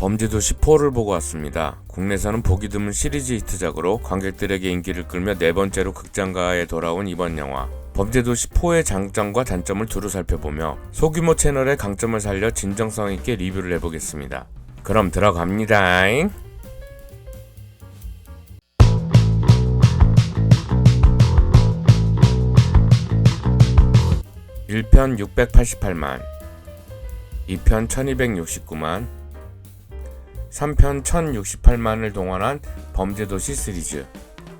범죄도시 4를 보고 왔습니다. 국내에서는 보기 드문 시리즈 히트작으로 관객들에게 인기를 끌며 네 번째로 극장가에 돌아온 이번 영화. 범죄도시 4의 장점과 단점을 두루 살펴보며 소규모 채널의 강점을 살려 진정성 있게 리뷰를 해보겠습니다. 그럼 들어갑니다. 1편 688만, 2편 1269만, 3편 1068만을 동원한 범죄도시 시리즈.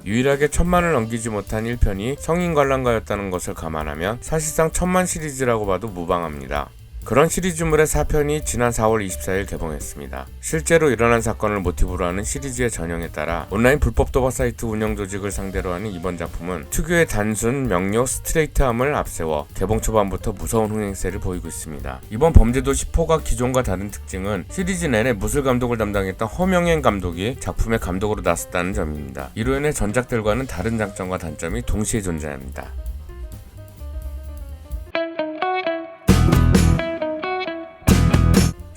유일하게 1000만을 넘기지 못한 1편이 성인 관람가였다는 것을 감안하면 사실상 1000만 시리즈라고 봐도 무방합니다. 그런 시리즈물의 4편이 지난 4월 24일 개봉했습니다. 실제로 일어난 사건을 모티브로 하는 시리즈의 전형에 따라 온라인 불법 도박 사이트 운영 조직을 상대로 하는 이번 작품은 특유의 단순, 명료, 스트레이트함을 앞세워 개봉 초반부터 무서운 흥행세를 보이고 있습니다. 이번 범죄도시 4가 기존과 다른 특징은 시리즈 내내 무술 감독을 담당했던 허명행 감독이 작품의 감독으로 나섰다는 점입니다. 이로 인해 전작들과는 다른 장점과 단점이 동시에 존재합니다.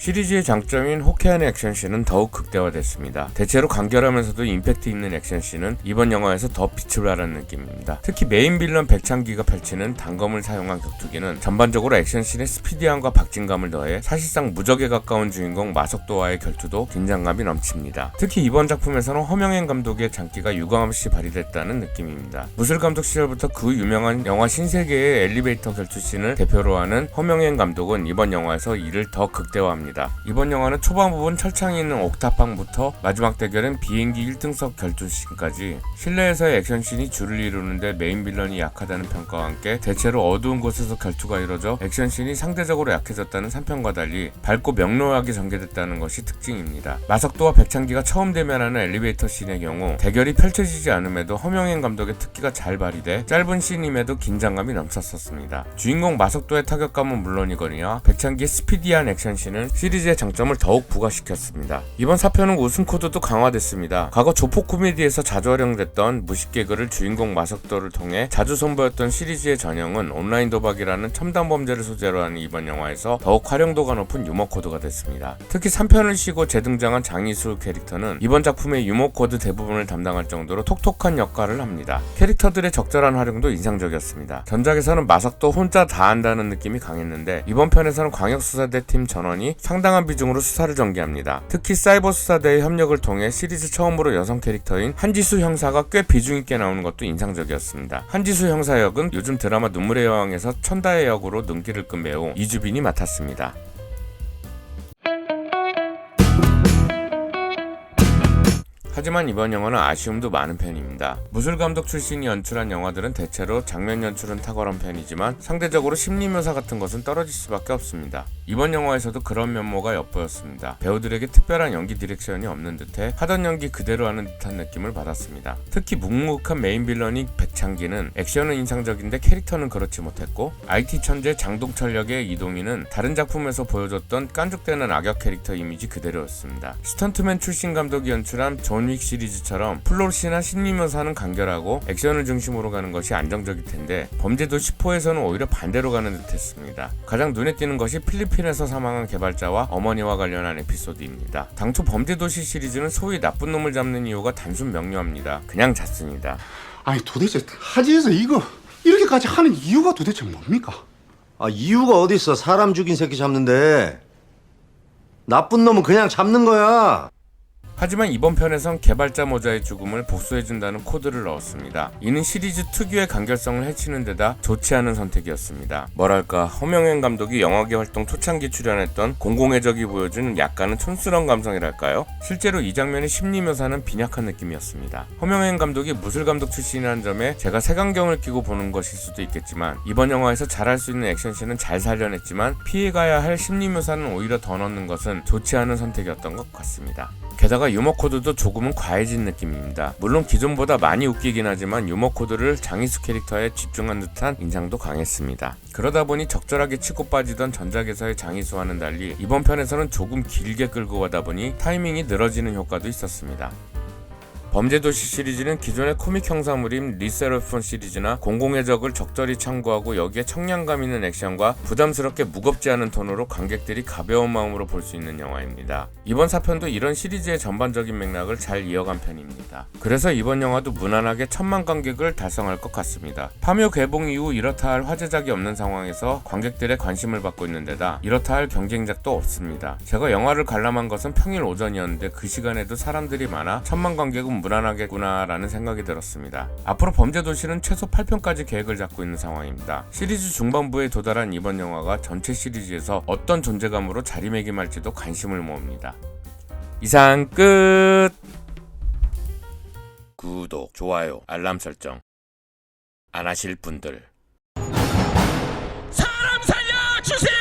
시리즈의 장점인 호쾌한 액션씬은 더욱 극대화됐습니다. 대체로 간결하면서도 임팩트 있는 액션씬은 이번 영화에서 더 빛을 발하는 느낌입니다. 특히 메인 빌런 백창기가 펼치는 단검을 사용한 격투기는 전반적으로 액션씬의 스피디함과 박진감을 더해 사실상 무적에 가까운 주인공 마석도와의 결투도 긴장감이 넘칩니다. 특히 이번 작품에서는 허명행 감독의 장기가 유감없이 발휘됐다는 느낌입니다. 무술 감독 시절부터 그 유명한 영화 신세계의 엘리베이터 결투씬을 대표로 하는 허명행 감독은 이번 영화에서 이를 더 극대화합니다. 이번 영화는 초반 부분 철창이 있는 옥탑방부터 마지막 대결은 비행기 1등석 결투씬까지 실내에서의 액션씬이 주를 이루는데 메인 빌런이 약하다는 평가와 함께 대체로 어두운 곳에서 결투가 이뤄져 액션씬이 상대적으로 약해졌다는 3편과 달리 밝고 명료하게 전개됐다는 것이 특징입니다. 마석도와 백창기가 처음 대면하는 엘리베이터 씬의 경우 대결이 펼쳐지지 않음에도 허명행 감독의 특기가 잘 발휘돼 짧은 씬임에도 긴장감이 넘쳤었습니다. 주인공 마석도의 타격감은 물론이거니와 백창기의 스피디한 액션씬은 시리즈의 장점을 더욱 부각시켰습니다. 이번 4편은 웃음 코드도 강화됐습니다. 과거 조폭 코미디에서 자주 활용됐던 무식 개그를 주인공 마석도를 통해 자주 선보였던 시리즈의 전형은 온라인 도박이라는 첨단 범죄를 소재로 하는 이번 영화에서 더욱 활용도가 높은 유머 코드가 됐습니다. 특히 3편을 쉬고 재등장한 장이수 캐릭터는 이번 작품의 유머 코드 대부분을 담당할 정도로 톡톡한 역할을 합니다. 캐릭터들의 적절한 활용도 인상적이었습니다. 전작에서는 마석도 혼자 다 한다는 느낌이 강했는데 이번 편에서는 광역수사대 팀 전원이 상당한 비중으로 수사를 전개합니다. 특히 사이버 수사대의 협력을 통해 시리즈 처음으로 여성 캐릭터인 한지수 형사가 꽤 비중 있게 나오는 것도 인상적이었습니다. 한지수 형사 역은 요즘 드라마 눈물의 여왕에서 천다의 역으로 눈길을 끈 배우 이주빈이 맡았습니다. 하지만 이번 영화는 아쉬움도 많은 편입니다. 무술 감독 출신이 연출한 영화들은 대체로 장면 연출은 탁월한 편이지만 상대적으로 심리묘사 같은 것은 떨어질 수밖에 없습니다. 이번 영화에서도 그런 면모가 엿보였습니다. 배우들에게 특별한 연기 디렉션이 없는 듯해 하던 연기 그대로 하는 듯한 느낌을 받았습니다. 특히 묵묵한 메인 빌런이 백창기는 액션은 인상적인데 캐릭터는 그렇지 못했고 IT 천재 장동철 역의 이동희는 다른 작품에서 보여줬던 깐죽대는 악역 캐릭터 이미지 그대로였습니다. 스턴트맨 출신 감독이 연출한 존 윅 시리즈처럼 플롯이나 심리묘사는 간결하고 액션을 중심으로 가는 것이 안정적일 텐데 범죄도시 4에서는 오히려 반대로 가는 듯 했습니다. 가장 눈에 띄는 것이 필리핀에서 사망한 개발자와 어머니와 관련한 에피소드입니다. 당초 범죄도시 시리즈는 소위 나쁜 놈을 잡는 이유가 단순 명료합니다. 그냥 잤습니다. 아니 도대체 타지에서 이거 이렇게까지 하는 이유가 도대체 뭡니까? 이유가 어딨어. 사람 죽인 새끼 잡는데. 나쁜 놈은 그냥 잡는 거야. 하지만 이번 편에선 개발자 모자의 죽음을 복수해준다는 코드를 넣었습니다. 이는 시리즈 특유의 간결성을 해치는 데다 좋지 않은 선택이었습니다. 뭐랄까 허명행 감독이 영화계 활동 초창기 출연했던 공공의 적이 보여주는 약간은 촌스러운 감성이랄까요? 실제로 이 장면의 심리묘사는 빈약한 느낌이었습니다. 허명행 감독이 무술 감독 출신이라는 점에 제가 색안경을 끼고 보는 것일 수도 있겠지만 이번 영화에서 잘할 수 있는 액션씬은 잘 살려냈지만 피해가야 할 심리묘사는 오히려 더 넣는 것은 좋지 않은 선택이었던 것 같습니다. 게다가 유머 코드도 조금은 과해진 느낌입니다. 물론 기존보다 많이 웃기긴 하지만 유머 코드를 장이수 캐릭터에 집중한 듯한 인상도 강했습니다. 그러다 보니 적절하게 치고 빠지던 전작에서의 장이수와는 달리 이번 편에서는 조금 길게 끌고 가다 보니 타이밍이 늘어지는 효과도 있었습니다. 범죄도시 시리즈는 기존의 코믹 형사물인 리세르폰 시리즈나 공공의 적을 적절히 참고하고 여기에 청량감 있는 액션과 부담스럽게 무겁지 않은 톤으로 관객들이 가벼운 마음으로 볼 수 있는 영화입니다. 이번 4편도 이런 시리즈의 전반적인 맥락을 잘 이어간 편입니다. 그래서 이번 영화도 무난하게 1000만 관객을 달성할 것 같습니다. 파묘 개봉 이후 이렇다 할 화제작이 없는 상황에서 관객들의 관심을 받고 있는 데다 이렇다 할 경쟁작도 없습니다. 제가 영화를 관람한 것은 평일 오전이었는데 그 시간에도 사람들이 많아 1000만 관객은 무난하겠구나 라는 생각이 들었습니다. 앞으로 범죄도시는 최소 8편까지 계획을 잡고 있는 상황입니다. 시리즈 중반부에 도달한 이번 영화가 전체 시리즈에서 어떤 존재감으로 자리매김할지도 관심을 모읍니다. 이상 끝! 구독, 좋아요, 알람 설정 안 하실 분들 사람 살려주세요!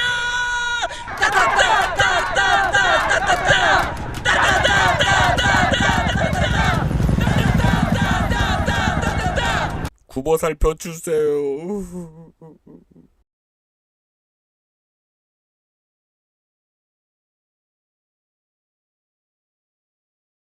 구보 살펴주세요.